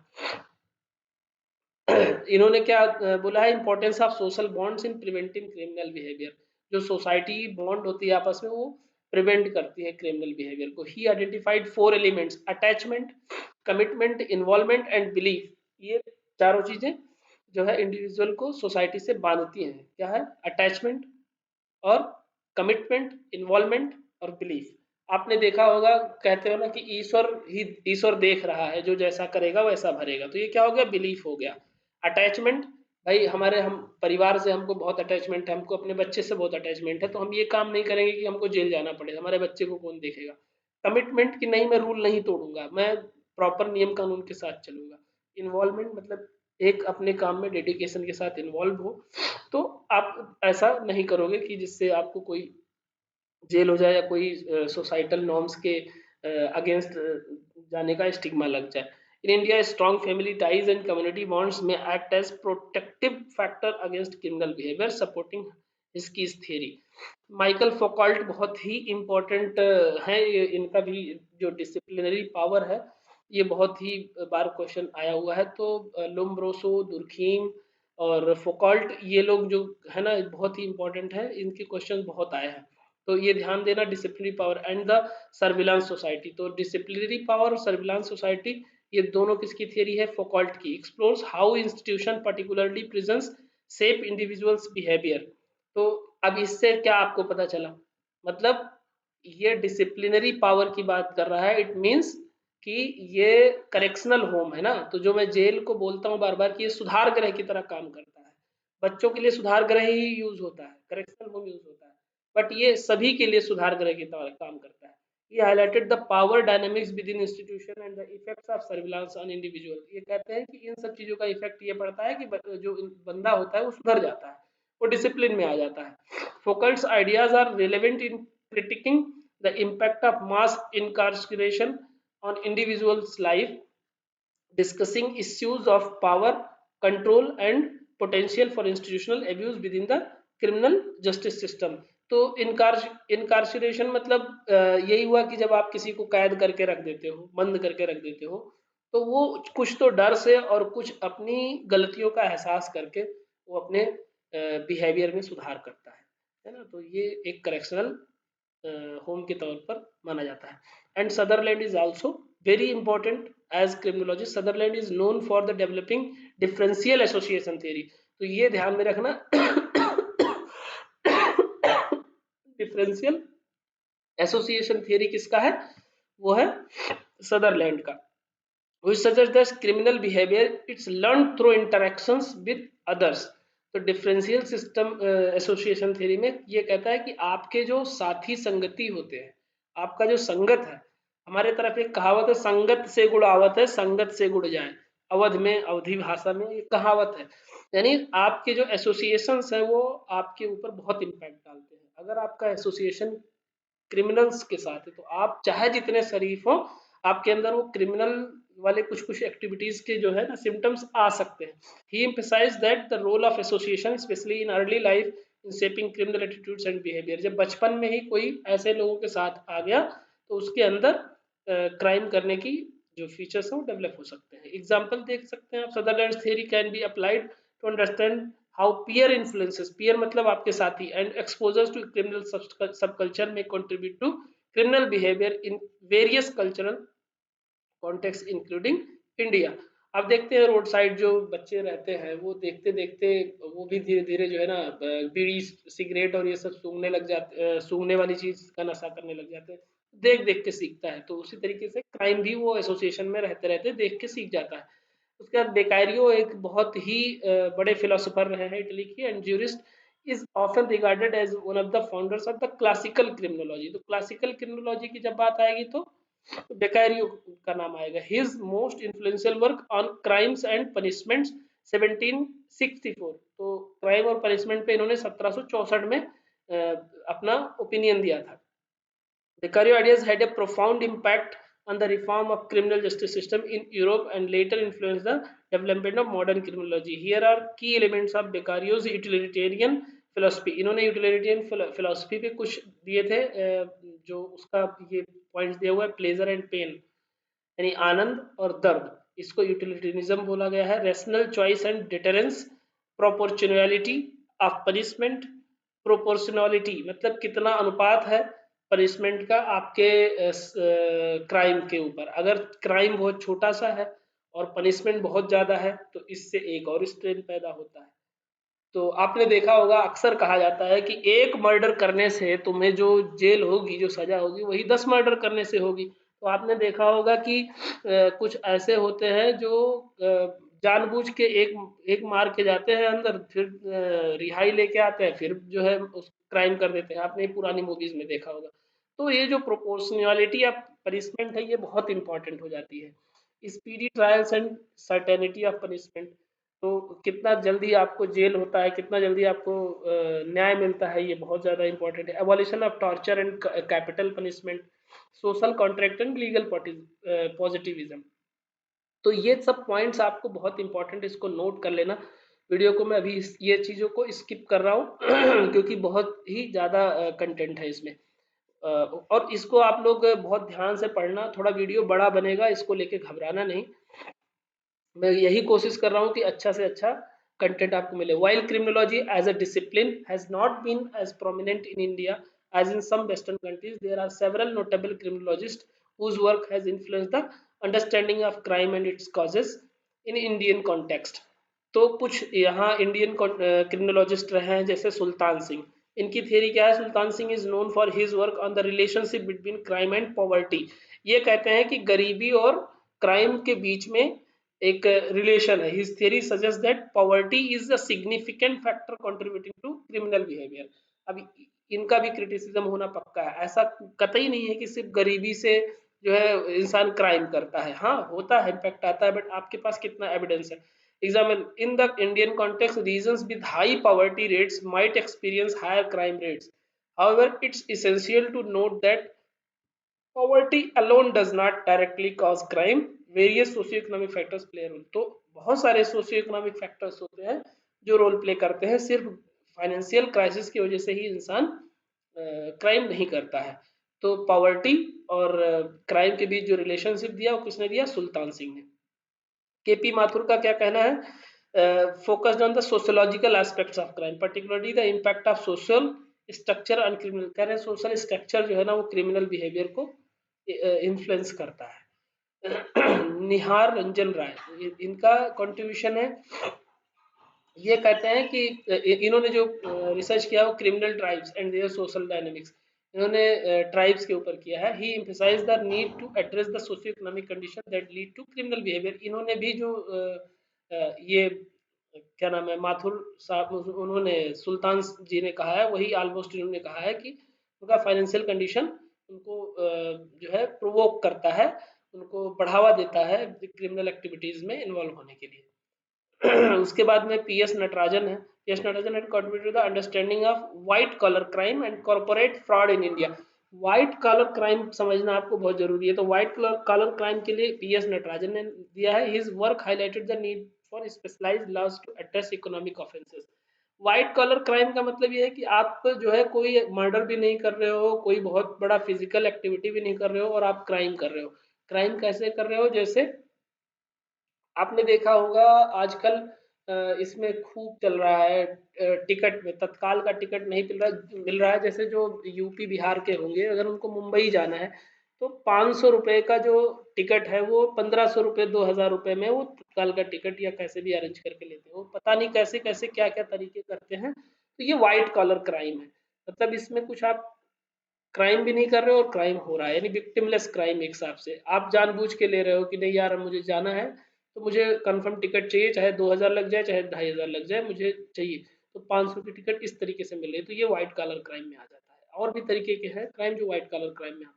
इन्होंने क्या बोला है? Importance of social bonds in preventing criminal behaviour. जो सोसाइटी बॉन्ड होती है आपस में वो प्रिवेंट करती है क्रिमिनल बिहेवियर को। ही identified 4 elements, attachment, commitment, involvement and belief. ये चारों चीजें जो है इंडिविजुअल को सोसाइटी से बांधती हैं। क्या है? अटैचमेंट और कमिटमेंट, इन्वॉल्वमेंट और बिलीफ। आपने देखा होगा, कहते हो ना कि ईश्वर देख रहा है, जो जैसा करेगा वैसा भरेगा। तो ये क्या हो गया? बिलीफ हो गया। अटैचमेंट, भाई हम परिवार से हमको बहुत अटैचमेंट है, हमको अपने बच्चे से बहुत अटैचमेंट है, तो हम ये काम नहीं करेंगे कि हमको जेल जाना पड़े, हमारे बच्चे को कौन देखेगा। कमिटमेंट कि नहीं मैं रूल नहीं तोड़ूंगा, मैं प्रॉपर नियम कानून के साथ चलूंगा। इन्वॉल्वमेंट मतलब एक अपने काम में डेडिकेशन के साथ इन्वॉल्व हो। तो आप ऐसा नहीं करोगे कि जिससे आपको कोई जेल हो जाए या कोई सोसाइटल नॉर्म्स के अगेंस्ट जाने का स्टिग्मा लग जाए। In India strong family ties and community bonds में act as protective factor against criminal behaviour supporting इसकी थियरी। माइकल फोकॉल्ट बहुत ही इम्पोर्टेंट है, ये इनका भी जो डिसिप्लिनरी पावर है ये बहुत ही बार क्वेश्चन आया हुआ है। तो लोम्ब्रोसो, दुर्खीम और फोकॉल्ट, ये लोग जो है ना बहुत ही इम्पोर्टेंट है, इनके क्वेश्चन बहुत आए हैं। तो ये ध्यान देना, disciplinary power and the surveillance society. तो डिसिप्लिनरी पावर और सर्विलांस सोसाइटी ये दोनों किसकी थियरी है? फोकॉल्ट की। Explores how institution particularly prisons shape individuals behaviour. तो अब इससे क्या आपको पता चला? मतलब ये डिसिप्लिनरी पावर की बात कर रहा है। इट मीन्स कि ये करेक्शनल होम है ना, तो जो मैं जेल को बोलता हूँ बार बार कि ये सुधार गृह की तरह काम करता है। बच्चों के लिए सुधार गृह ही यूज होता है, करेक्शनल होम यूज होता है, बट ये सभी के लिए सुधार गृह की तरह काम करता है। ये highlighted the power dynamics with in institution and the effects of surveillance on individual. ये कहते हैं कि इन सब चीजों का इफेक्ट ये पड़ता है कि जो बंदा होता है वो सुधर जाता है, वो डिसिप्लिन में आ जाता है। Foucault's ideas are relevant in critiquing the impact of mass incarceration on individuals' life, discussing issues of power, control, and potential for institutional abuse within the criminal justice system। तो इनकार्सिरेशन मतलब यही हुआ कि जब आप किसी को कैद करके रख देते हो, बंद करके रख देते हो, तो वो कुछ तो डर से और कुछ अपनी गलतियों का एहसास करके वो अपने बिहेवियर में सुधार करता है ना। तो ये एक करेक्शनल होम के तौर पर माना जाता है। And Sutherland is also very important as criminology. Sutherland is known for the developing differential association theory. तो ये ध्यान में रखना डिफरेंशियल एसोसिएशन थियरी किसका है? वो है सदरलैंड का। which suggests that criminal behavior it's learned through interactions with others। तो डिफरेंशियल सिस्टम एसोसिएशन थ्योरी में ये कहता है कि आपके जो साथी संगति होते हैं, आपका जो संगत है, हमारे तरफ एक कहावत है संगत से गुण आवत है, संगत से गुण जाए। अवध में, अवधी भाषा में ये कहावत है। यानी आपके जो एसोसिएशंस हैं वो आपके ऊपर बहुत इम्पैक्ट डालते हैं। अगर आपका एसोसिएशन क्रिमिनल्स के साथ है तो आप चाहे जितने शरीफ हो, आपके अंदर वो क्रिमिनल वाले कुछ कुछ एक्टिविटीज के जो है ना सिम्टम्स आ सकते हैं। He emphasize that the role of association especially in early life in shaping criminal attitudes and behaviour. जब बचपन में ही कोई ऐसे लोगों के साथ आ गया तो उसके अंदर क्राइम करने की जो फीचर्स हैं वो डेवलप हो सकते हैं। एग्जाम्पल देख सकते हैं आप, Sutherland theory can be applied to understand how peer influences, peer मतलब आपके साथी, and exposures to criminal subculture may contribute to criminal behavior in various cultural contexts including India। अब देखते हैं रोड साइड जो बच्चे रहते हैं वो देखते देखते वो भी धीरे धीरे जो है ना बीड़ी सिगरेट और ये सब सूंघने लग जाते, सूंघने वाली चीज का नशा करने लग जाते हैं। देख देख के सीखता है। तो उसी तरीके से क्राइम भी वो एसोसिएशन में रहते रहते देख के सीख जाता है। उसके बाद बेकारियो एक बहुत ही बड़े फिलोसोफर रहे हैं इटली के, and jurist is often regarded as one of the founders of the classical criminology. तो क्लासिकल क्रिमिनोलॉजी की जब बात आएगी तो बेकारियो का नाम आएगा। His most influential work on crimes and punishments 1764। तो क्राइम और पनिशमेंट पे इन्होंने 1764 में अपना ओपिनियन दिया था। Beccaria ideas had a profound impact on the reform of criminal justice system in Europe and later influenced the development of modern criminology. Here are key elements of Beccario's utilitarian philosophy. इन्होंने utilitarian philosophy पे कुछ दिए थे, जो उसका ये points दिया हुआ है, प्लेजर एंड पेन यानी आनंद और दर्द, इसको यूटिलिटेरिज्म बोला गया है। Rational choice and deterrence, proportionality of punishment. Proportionality मतलब कितना अनुपात है पनिशमेंट का आपके क्राइम के ऊपर। अगर क्राइम बहुत छोटा सा है और पनिशमेंट बहुत ज्यादा है तो इससे एक और स्ट्रेन पैदा होता है। तो आपने देखा होगा, अक्सर कहा जाता है कि एक मर्डर करने से तुम्हें जो जेल होगी, जो सजा होगी, वही 10 मर्डर करने से होगी। तो आपने देखा होगा कि कुछ ऐसे होते हैं जो जानबूझ के एक मार के जाते हैं अंदर, फिर रिहाई लेके आते हैं, फिर जो है उस क्राइम कर देते हैं। आपने पुरानी मूवीज में देखा होगा। तो ये जो प्रोपोर्शनैलिटी ऑफ पनिशमेंट है, ये बहुत इंपॉर्टेंट हो जाती है। Speedy trials and certainty of punishment, तो कितना जल्दी आपको जेल होता है, कितना जल्दी आपको न्याय मिलता है, ये बहुत ज़्यादा इंपॉर्टेंट है। Abolition of torture and capital punishment, social contract and legal positivism. तो ये सब पॉइंट्स आपको बहुत इंपॉर्टेंट, इसको नोट कर लेना। वीडियो को मैं अभी ये चीज़ों को स्किप कर रहा हूँ क्योंकि बहुत ही ज़्यादा कंटेंट है इसमें। और इसको आप लोग बहुत ध्यान से पढ़ना। थोड़ा वीडियो बड़ा बनेगा, इसको लेके घबराना नहीं। मैं यही कोशिश कर रहा हूँ कि अच्छा से अच्छा कंटेंट आपको मिले। While criminology as a discipline has not been as prominent in India as in some western countries, there are several notable criminologist whose work has influenced the understanding of crime and its causes in Indian context। तो कुछ यहाँ Indian criminologist रहे हैं, जैसे सुल्तान सिंह। इनकी theory क्या है? Sultan Singh is known for his work on the relationship between crime and poverty. ये कहते हैं कि गरीबी और क्राइम के बीच में एक रिलेशन है। His theory suggest that poverty is a significant factor contributing to criminal behaviour. अब इनका भी क्रिटिसिज्म होना पक्का है। ऐसा कतई नहीं है कि सिर्फ गरीबी से जो है इंसान क्राइम करता है। हाँ, होता है, इम्पैक्ट आता है, बट आपके पास कितना एविडेंस है? Example, in the Indian context, regions with high poverty rates might experience higher crime rates. However, it's essential to note that poverty alone does not directly cause crime. Various socioeconomic factors play a role. तो बहुत सारे socioeconomic factors होते हैं जो role play करते हैं। सिर्फ financial crisis की वजह से ही इंसान क्राइम नहीं करता है। तो पॉवर्टी और क्राइम के बीच जो रिलेशनशिप दिया, वो किसने दिया? सुल्तान सिंह ने। केपी माथुर का क्या कहना है? Focused on the sociological aspects of crime, particularly the impact of social structure on criminal. कह रहे हैं सोशल स्ट्रक्चर जो है ना, वो क्रिमिनल बिहेवियर को इन्फ्लुएंस करता है। निहार रंजन राय, इनका कंट्रीब्यूशन है। ये कहते हैं कि इन्होंने जो रिसर्च किया वो criminal tribes and their social dynamics, इन्होंने ट्राइब्स के ऊपर किया है। He emphasize the need to address the socio economic condition that lead to criminal behaviour. इन्होंने भी जो ये क्या नाम है, माथुर साहब, उन्होंने सुल्तान जी ने कहा है, वही ऑलमोस्ट इन्होंने कहा है कि उनका फाइनेंशियल कंडीशन उनको जो है प्रोवोक करता है, उनको बढ़ावा देता है क्रिमिनल एक्टिविटीज में इन्वॉल्व होने के लिए। उसके बाद में पीएस नटराजन है। P S Natarajan had contributed the understanding of white collar crime and corporate fraud in India. White collar crime समझना आपको बहुत जरूरी है। तो व्हाइट कॉलर क्राइम के लिए पीएस नटराजन ने दिया है। His work highlighted the need for specialised laws to address economic offences. White collar crime का मतलब ये है कि आप जो है कोई मर्डर भी नहीं कर रहे हो, कोई बहुत बड़ा फिजिकल एक्टिविटी भी नहीं कर रहे हो, और आप क्राइम कर रहे हो। क्राइम कैसे कर रहे हो? जैसे आपने देखा होगा आजकल इसमें खूब चल रहा है, टिकट में तत्काल का टिकट नहीं मिल रहा है। जैसे जो यूपी बिहार के होंगे, अगर उनको मुंबई जाना है तो 500 रुपये का जो टिकट है वो 1500 रुपये 2000 रुपये में वो तत्काल का टिकट या कैसे भी अरेंज करके लेते हैं। वो पता नहीं कैसे कैसे क्या क्या तरीके करते हैं। तो ये व्हाइट कॉलर क्राइम है। मतलब इसमें कुछ आप क्राइम भी नहीं कर रहे हो और क्राइम हो रहा है, यानी विक्टिमलेस क्राइम। एक हिसाब से आप जानबूझ के ले रहे हो कि नहीं यार, मुझे जाना है तो मुझे कंफर्म टिकट चाहिए, चाहे 2000 लग जाए चाहे 2500 लग जाए, मुझे चाहिए। तो 500 की टिकट इस तरीके से मिल रही है, तो ये व्हाइट कॉलर क्राइम में आ जाता है। और भी तरीके के हैं क्राइम जो व्हाइट कॉलर क्राइम में आते हैं।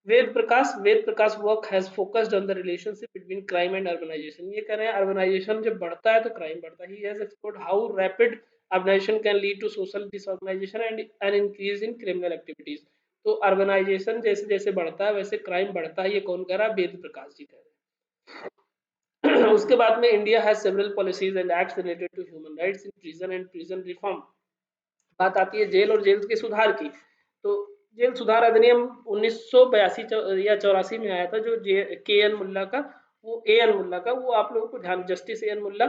Ved Prakash work has focused on the relationship between crime and urbanisation. ये कह रहे हैं अर्बनाइजेशन जब बढ़ता है तो क्राइम बढ़ता है। He has explored how rapid urbanisation can lead to social disorganisation and an increase in criminal activities. तो अर्बनाइजेशन जैसे जैसे बढ़ता है वैसे क्राइम बढ़ता है, ये कौन कह रहा है? वेद प्रकाश जी कह रहे हैं। उसके बाद में India has several policies and acts related to human rights in prison and prison reform. बात आती है जेल और जेल के सुधार की। तो जेल सुधार अधिनियम 1982 या 84 में आया था, जो के एन मुल्ला का, वो ए एन मुल्ला का, वो आप लोगों को ध्यान, जस्टिस ए एन मुल्ला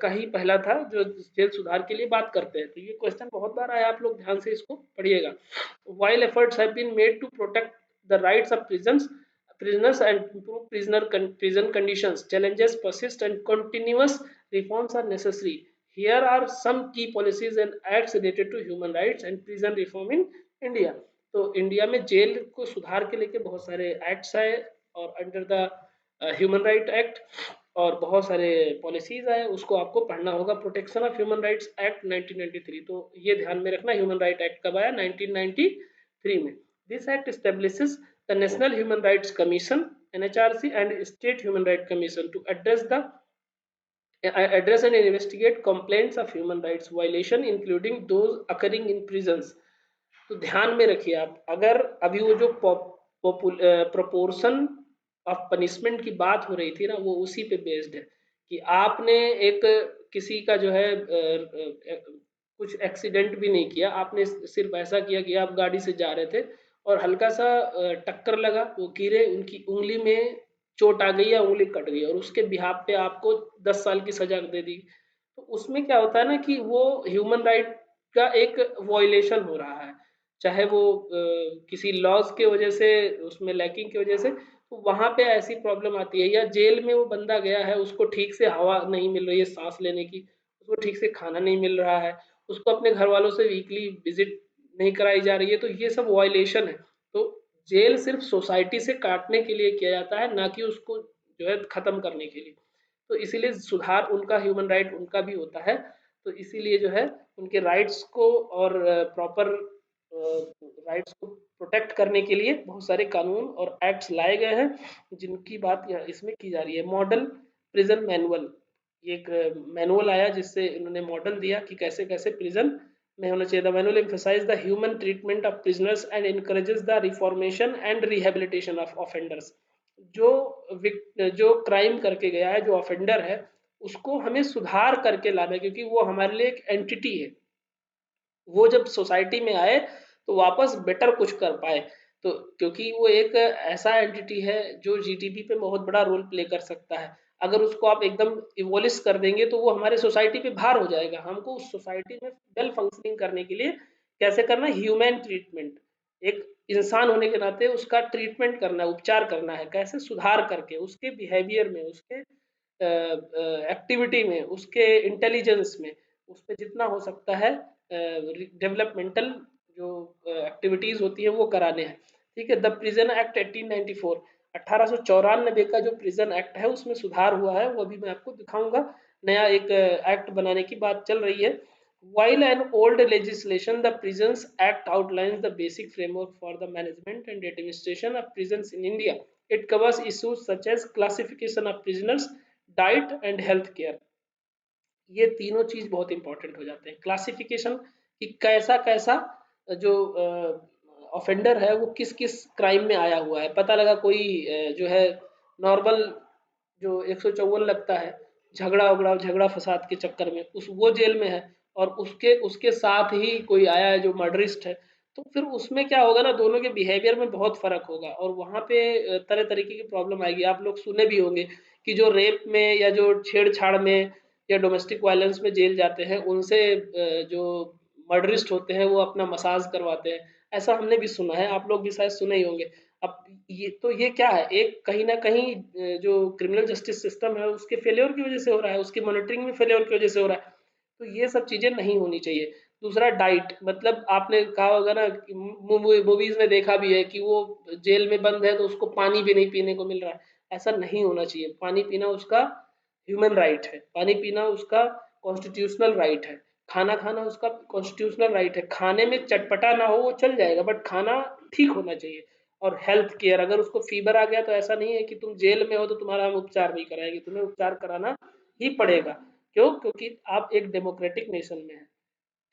का ही पहला था जो जेल सुधार के लिए बात करते हैं। तो ये क्वेश्चन बहुत बार आया, आप लोग ध्यान से इसको पढ़िएगा। While efforts have been made to protect the rights of prisoners and improve prison conditions, challenges persist and continuous reforms are necessary. Here are some key policies and acts related to human rights and prison reform in India. तो India में jail को सुधार के लेके बहुत सारे acts आए और under the human right act, और बहुत सारे पॉलिसीज आए, उसको आपको पढ़ना होगा। Protection of human rights act 1993, तो ये ध्यान में रखना। ह्यूमन राइट एक्ट कब आया? 1993 में। This act establishes the National Human Rights Commission (NHRC) and State Human Rights Commission to address and investigate complaints of human rights violation including those occurring in prisons। तो ध्यान में रखिए आप, अगर अभी वो जो प्रोपोर्शन ऑफ पनिशमेंट की बात हो रही थी ना, वो उसी पे बेस्ड है कि आपने एक किसी का जो है कुछ एक्सीडेंट भी नहीं किया, आपने सिर्फ ऐसा किया कि आप गाड़ी से जा रहे थे और हल्का सा टक्कर लगा, वो गिरे, उनकी उंगली में चोट आ गई या उंगली कट गई, और उसके बिहाफ पे आपको 10 साल की सजा दे दी। तो उसमें क्या होता है ना कि वो ह्यूमन राइट का एक वॉयलेशन हो रहा है, चाहे वो किसी लॉज के वजह से, उसमें लैकिंग की वजह से, तो वहाँ पे ऐसी प्रॉब्लम आती है। या जेल में वो बंदा गया है, उसको ठीक से हवा नहीं मिल रही है सांस लेने की, उसको ठीक से खाना नहीं मिल रहा है, उसको अपने घर वालों से वीकली विजिट नहीं कराई जा रही है, तो ये सब वॉयलेशन है। तो जेल सिर्फ सोसाइटी से काटने के लिए किया जाता है, ना कि उसको जो है खत्म करने के लिए। तो इसीलिए सुधार उनका, ह्यूमन राइट उनका भी होता है। तो इसीलिए जो है उनके राइट्स को और प्रॉपर राइट्स को प्रोटेक्ट करने के लिए बहुत सारे कानून और एक्ट्स लाए गए हैं, जिनकी बात इसमें की जा रही है। मॉडल प्रिजन मैनुअल, ये एक मैनुअल आया जिससे इन्होंने मॉडल दिया कि कैसे कैसे प्रिजन में होना चाहिए। The manual emphasise the human treatment of prisoners and encourages the reformation and rehabilitation of offenders. जो जो क्राइम करके गया है, जो ऑफेंडर है, उसको हमें सुधार करके लाना है, क्योंकि वो हमारे लिए एक एंटिटी है। वो जब सोसाइटी में आए तो वापस बेटर कुछ कर पाए। तो क्योंकि वो एक ऐसा एंटिटी है जो जीडीपी पे बहुत बड़ा रोल प्ले कर सकता है। अगर उसको आप एकदम इवोलिश कर देंगे तो वो हमारे सोसाइटी पे भार हो जाएगा। हमको उस सोसाइटी में वेल फंक्शनिंग करने के लिए कैसे करना है? ह्यूमन ट्रीटमेंट, एक इंसान होने के नाते उसका ट्रीटमेंट करना है, उपचार करना है, कैसे? सुधार करके उसके बिहेवियर में, उसके एक्टिविटी में, उसके इंटेलिजेंस में, उस पर जितना हो सकता है डेवलपमेंटल जो एक्टिविटीज होती है वो कराने हैं। ठीक है। द प्रिजन एक्ट 1894, 1894 का जो प्रिजन एक्ट है उसमें सुधार हुआ है, वो अभी मैं आपको दिखाऊंगा। नया एक एक्ट बनाने की बात चल रही है। While an old legislation, the Prisons Act outlines the basic framework for the management and administration of prisons in India. It covers issues such as classification of prisoners, diet and health care। ये तीनों चीज बहुत important हो जाते हैं। Classification कि कैसा कैसा जो ऑफेंडर है वो किस किस क्राइम में आया हुआ है। पता लगा कोई जो है नॉर्मल जो 154 लगता है, झगड़ा फसाद के चक्कर में उस वो जेल में है, और उसके उसके साथ ही कोई आया है जो मर्डरिस्ट है, तो फिर उसमें क्या होगा ना, दोनों के बिहेवियर में बहुत फर्क होगा, और वहाँ पे तरह तरीके की प्रॉब्लम आएगी। आप लोग सुने भी होंगे कि जो रेप में या जो छेड़छाड़ में या डोमेस्टिक वायलेंस में जेल जाते हैं, उनसे जो मर्डरिस्ट होते हैं वो अपना मसाज करवाते हैं। ऐसा हमने भी सुना है, आप लोग भी शायद सुने ही होंगे। अब ये क्या है? एक कहीं ना कहीं जो क्रिमिनल जस्टिस सिस्टम है उसके फेलियर की वजह से हो रहा है, उसकी मॉनिटरिंग में फेलियर की वजह से हो रहा है। तो ये सब चीजें नहीं होनी चाहिए। दूसरा डाइट, मतलब आपने कहा होगा ना, मूवीज में देखा भी है कि वो जेल में बंद है तो उसको पानी भी नहीं पीने को मिल रहा है। ऐसा नहीं होना चाहिए। पानी पीना उसका ह्यूमन राइट है, पानी पीना उसका कॉन्स्टिट्यूशनल राइट है, खाना खाना उसका कॉन्स्टिट्यूशनल राइट है। खाने में चटपटा ना हो वो चल जाएगा, बट खाना ठीक होना चाहिए। और हेल्थ केयर, अगर उसको फीवर आ गया तो ऐसा नहीं है कि तुम जेल में हो तो तुम्हारा हम उपचार नहीं कराएंगे, तुम्हें उपचार कराना ही पड़ेगा। क्यों? क्योंकि आप एक डेमोक्रेटिक नेशन में हैं।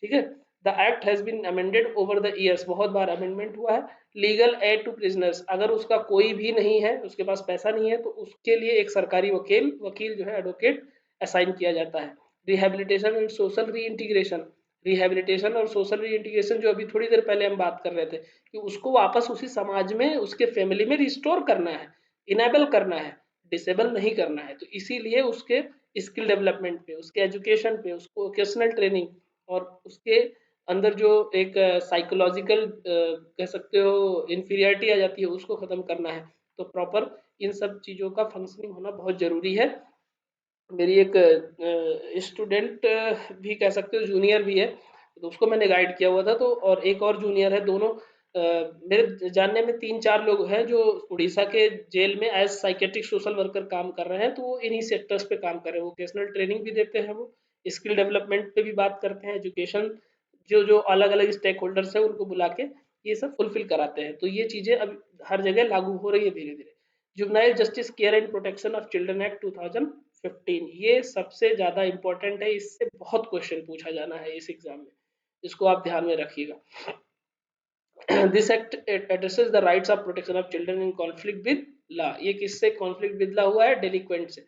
ठीक है। The act has been amended over the years, बहुत बार अमेंडमेंट हुआ है। लीगल एड टू प्रिजनर्स, अगर उसका कोई भी नहीं है, उसके पास पैसा नहीं है, तो उसके लिए एक सरकारी वकील वकील जो है एडवोकेट असाइन किया जाता है। रिहेबिलिटेशन एंड सोशल री इंटीग्रेशन, रिहेबिलिटेशन और सोशल री इंटीग्रेशन जो अभी थोड़ी देर पहले हम बात कर रहे थे कि उसको वापस उसी समाज में उसके फैमिली में रिस्टोर करना है, इनेबल करना है, डिसेबल नहीं करना है। तो इसीलिए उसके स्किल डेवलपमेंट पे, उसके एजुकेशन पे, उसको वोकेशनल ट्रेनिंग और उसके अंदर जो एक साइकोलॉजिकल कह सकते हो इन्फीरियरिटी आ जाती है, उसको ख़त्म करना है। तो प्रॉपर इन सब चीज़ों का फंक्शनिंग होना बहुत ज़रूरी है। मेरी एक स्टूडेंट भी कह सकते हो, जूनियर भी है, तो उसको मैंने गाइड किया हुआ था। तो और एक और जूनियर है, दोनों मेरे जानने में 3-4 लोग हैं जो उड़ीसा के जेल में एज साइकेट्रिक सोशल वर्कर काम कर रहे हैं। तो वो इन्हीं सेक्टर्स पे काम कर रहे हैं, वोकेशनल ट्रेनिंग भी देते हैं, वो स्किल डेवलपमेंट पे भी बात करते हैं, एजुकेशन जो जो अलग अलग स्टेक होल्डर्स हैं उनको बुला के ये सब फुलफिल कराते हैं। तो ये चीज़ें अब हर जगह लागू हो रही है धीरे धीरे। Juvenile justice care and protection of children act 2015, ये सबसे ज़्यादा इम्पोर्टेंट है, इससे बहुत क्वेश्चन पूछा जाना है इस एग्जाम में, इसको आप ध्यान में रखिएगा। This act addresses the rights of protection of children in conflict with law, ये किससे कॉन्फ्लिक्ट विद लॉ हुआ है? डेलिक्वेंट से।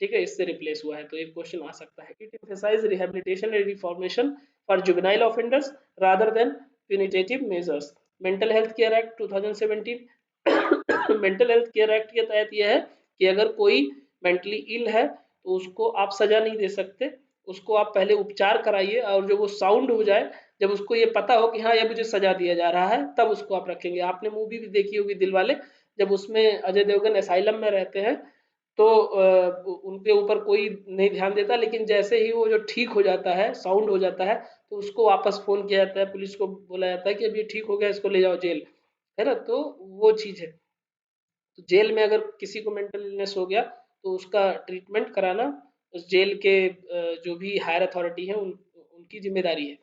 ठीक है, इससे रिप्लेस हुआ है, तो एक क्वेश्चन आ सकता है। It emphasize rehabilitation and reformation for juvenile offenders rather than punitive measures. Mental health care act 2017, mental health care act के तहत यह है कि अगर कोई मेंटली इल है तो उसको आप सजा नहीं दे सकते, उसको आप पहले उपचार कराइए, और जब वो साउंड हो जाए, जब उसको ये पता हो कि हाँ ये मुझे सजा दिया जा रहा है, तब उसको आप रखेंगे। आपने मूवी भी देखी होगी दिलवाले, जब उसमें अजय देवगन असाइलम में रहते हैं तो उनके ऊपर कोई नहीं ध्यान देता, लेकिन जैसे ही वो जो ठीक हो जाता है, साउंड हो जाता है, तो उसको वापस फोन किया जाता है, पुलिस को बोला जाता है कि अब ये ठीक हो गया, इसको ले जाओ जेल, है ना। तो वो चीज़ है। तो जेल में अगर किसी को मेंटल इलनेस हो गया तो उसका ट्रीटमेंट कराना उस जेल के जो भी हायर अथॉरिटी है उनकी जिम्मेदारी है।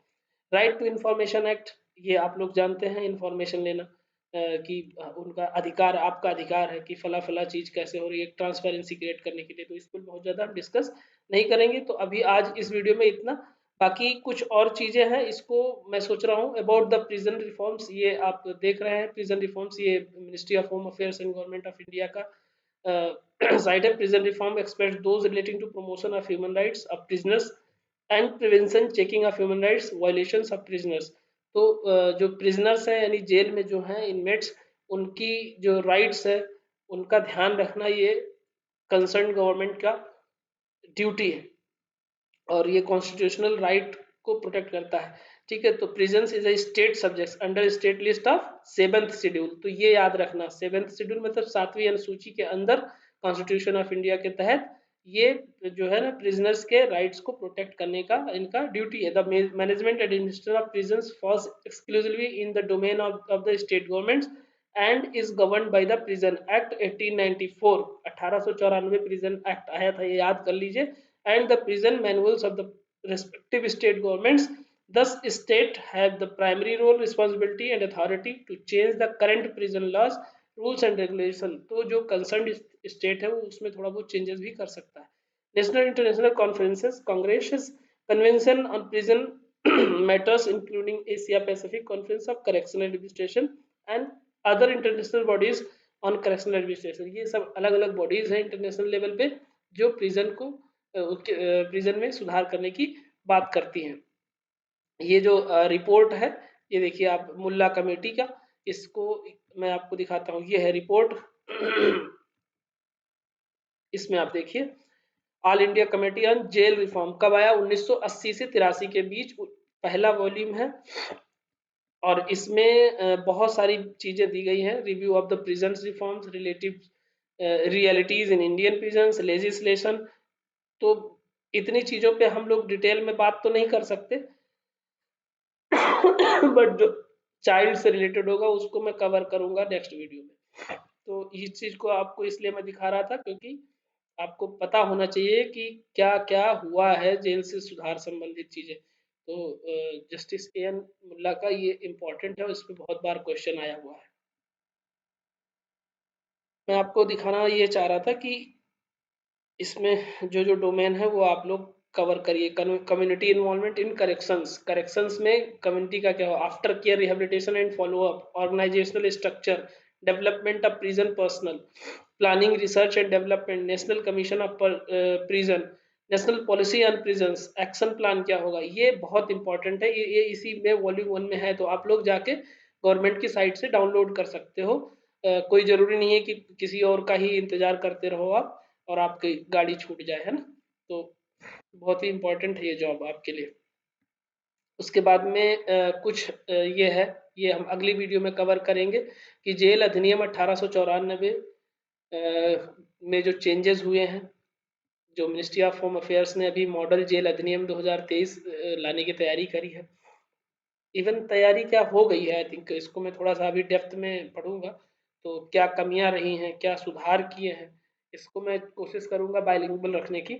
राइट टू इंफॉर्मेशन एक्ट, ये आप लोग जानते हैं, इंफॉर्मेशन लेना कि उनका अधिकार, आपका अधिकार है कि फला फला चीज़ कैसे हो रही है, ट्रांसपेरेंसी क्रिएट करने के लिए। तो इस पर बहुत ज़्यादा हम डिस्कस नहीं करेंगे, तो अभी आज इस वीडियो में इतना। बाकी कुछ और चीज़ें हैं, इसको मैं सोच रहा हूँ अबाउट द प्रिजन रिफॉर्म्स, ये आप देख रहे हैं प्रिजन रिफॉर्म्स, ये ministry of home affairs and government of India का साइट है। Prison reform expect those relating to promotion of human rights of prisoners and prevention checking of human rights violations of prisoners. तो जो prisoners हैं यानी jail में जो हैं inmates, उनकी जो राइट्स है उनका ध्यान रखना ये कंसर्न गवर्नमेंट का ड्यूटी है, और ये कॉन्स्टिट्यूशनल राइट को प्रोटेक्ट करता है। ठीक है, तो prisons is a state subject under state list of 7th schedule. तो ये याद रखना, 7th शेड्यूल मतलब 7वीं अनुसूची के अंदर कॉन्स्टिट्यूशन ऑफ इंडिया के तहत ये जो है ना प्रिजनर्स के राइट्स को प्रोटेक्ट करने का इनका ड्यूटी है। The management administration of prisons falls exclusively in the domain of the state governments and is govern by the prison act 1894, 1894 prison act आया था, ये याद कर लीजिए। And the prison manuals of the respective state governments. Thus, state have the primary role, responsibility and authority to change the current prison laws, rules and regulation. तो जो concerned state है वो उसमें थोड़ा बहुत changes भी कर सकता है। National international conferences, Congress, Convention on Prison Matters, including Asia Pacific Conference of Correctional Administration and other international bodies on correctional administration, ये सब अलग अलग बॉडीज हैं इंटरनेशनल लेवल पे जो प्रिजन को प्रिजन में सुधार करने की बात करती हैं। ये जो रिपोर्ट है, ये देखिए आप, मुल्ला कमेटी का, इसको मैं आपको दिखाता हूँ, ये है रिपोर्ट। इसमें आप देखिए, all India committee on jail reform कब आया? 1980 से 83 के बीच पहला वॉल्यूम है, और इसमें बहुत सारी चीजें दी गई हैं। Review of the prison reforms, relative realities in Indian prisons, legislation. तो इतनी चीजों पे हम लोग डिटेल में बात तो नहीं कर सकते, बट जो चाइल्ड से रिलेटेड होगा उसको मैं कवर करूंगा नेक्स्ट वीडियो में। तो इस चीज को आपको इसलिए मैं दिखा रहा था क्योंकि आपको पता होना चाहिए कि क्या क्या हुआ है जेल से सुधार संबंधित चीजें। तो जस्टिस ए एन मुल्ला का ये इम्पोर्टेंट है, इस पर बहुत बार क्वेश्चन आया हुआ है। मैं आपको दिखाना ये चाह रहा था कि इसमें जो जो डोमेन है वो आप लोग कवर करिए। Community involvement in corrections, corrections में कम्युनिटी का क्या हो, after care rehabilitation and follow up, organisational structure, development of prison personal, planning research and development, national commission of prison, national policy on prisons, action plan क्या होगा, ये बहुत important है। ये इसी में वॉल्यूम 1 में है, तो आप लोग जाके गवर्नमेंट की साइट से डाउनलोड कर सकते हो। कोई ज़रूरी नहीं है कि किसी और का ही इंतज़ार करते रहो आप और आपकी गाड़ी छूट जाए, है ना? तो बहुत ही इम्पोर्टेंट है ये जॉब आपके लिए। उसके बाद में कुछ ये है, ये हम अगली वीडियो में कवर करेंगे कि जेल अधिनियम 1894 में जो चेंजेस हुए हैं, जो मिनिस्ट्री ऑफ होम अफेयर्स ने अभी मॉडल जेल अधिनियम 2023 लाने की तैयारी करी है। इवन तैयारी क्या हो गई है, आई थिंक इसको मैं थोड़ा सा अभी डेप्थ में पढ़ूंगा, तो क्या कमियां रही हैं, क्या सुधार किए हैं, इसको मैं कोशिश करूंगा बाइलिंगुअल रखने की।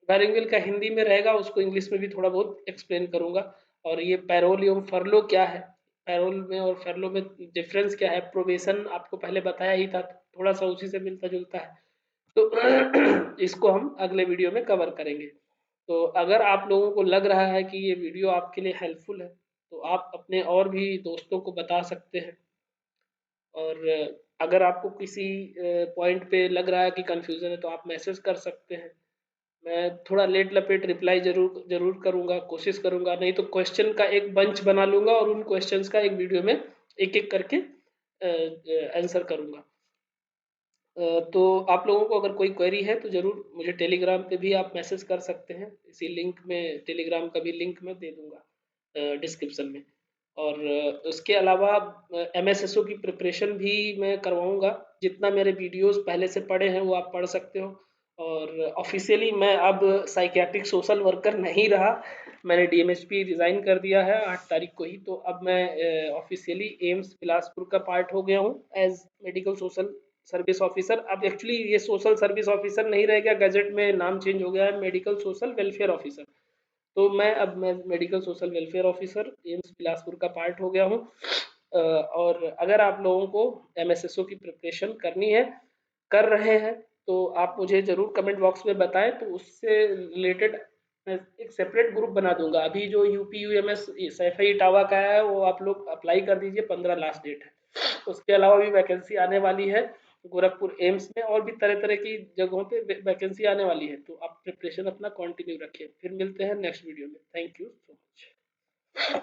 बाइलिंगुअल का हिंदी में रहेगा, उसको इंग्लिश में भी थोड़ा बहुत एक्सप्लेन करूंगा। और ये पैरोल एवं फरलो क्या है, पैरोल में और फरलो में डिफरेंस क्या है, प्रोबेशन आपको पहले बताया ही था, थोड़ा सा उसी से मिलता जुलता है। तो इसको हम अगले वीडियो में कवर करेंगे। तो अगर आप लोगों को लग रहा है कि ये वीडियो आपके लिए हेल्पफुल है, तो आप अपने और भी दोस्तों को बता सकते हैं। और अगर आपको किसी पॉइंट पे लग रहा है कि कंफ्यूजन है, तो आप मैसेज कर सकते हैं। मैं थोड़ा लेट लपेट रिप्लाई जरूर जरूर करूंगा, कोशिश करूंगा, नहीं तो क्वेश्चन का एक बंच बना लूंगा और उन क्वेश्चंस का एक वीडियो में एक एक करके आंसर करूंगा। तो आप लोगों को अगर कोई क्वेरी है तो ज़रूर मुझे टेलीग्राम पे भी आप मैसेज कर सकते हैं। इसी लिंक में, टेलीग्राम का भी लिंक मैं दे दूंगा डिस्क्रिप्शन में। और उसके अलावा एमएसएसओ की प्रिपरेशन भी मैं करवाऊंगा। जितना मेरे वीडियोस पहले से पड़े हैं वो आप पढ़ सकते हो। और ऑफिशियली मैं अब साइकियाट्रिक सोशल वर्कर नहीं रहा, मैंने डीएमएसपी रिज़ाइन कर दिया है 8 तारीख को ही। तो अब मैं ऑफिशियली एम्स बिलासपुर का पार्ट हो गया हूँ as medical social service officer. अब एक्चुअली ये सोशल सर्विस ऑफिसर नहीं रह गया, गजट में नाम चेंज हो गया है, मेडिकल सोशल वेलफेयर ऑफिसर। तो मैं medical social welfare officer AIIMS Bilaspur का पार्ट हो गया हूँ। और अगर आप लोगों को एमएसएसओ की प्रिपरेशन करनी है, कर रहे हैं, तो आप मुझे ज़रूर कमेंट बॉक्स में बताएं, तो उससे रिलेटेड मैं एक सेपरेट ग्रुप बना दूंगा। अभी जो यूपी यूएमएस सैफई इटावा का है वो आप लोग अप्लाई कर दीजिए, 15 लास्ट डेट है। उसके अलावा भी वैकेंसी आने वाली है गोरखपुर एम्स में, और भी तरह तरह की जगहों पे वैकेंसी आने वाली है। तो आप प्रिपरेशन अपना कंटिन्यू रखिए। फिर मिलते हैं नेक्स्ट वीडियो में। Thank you so much.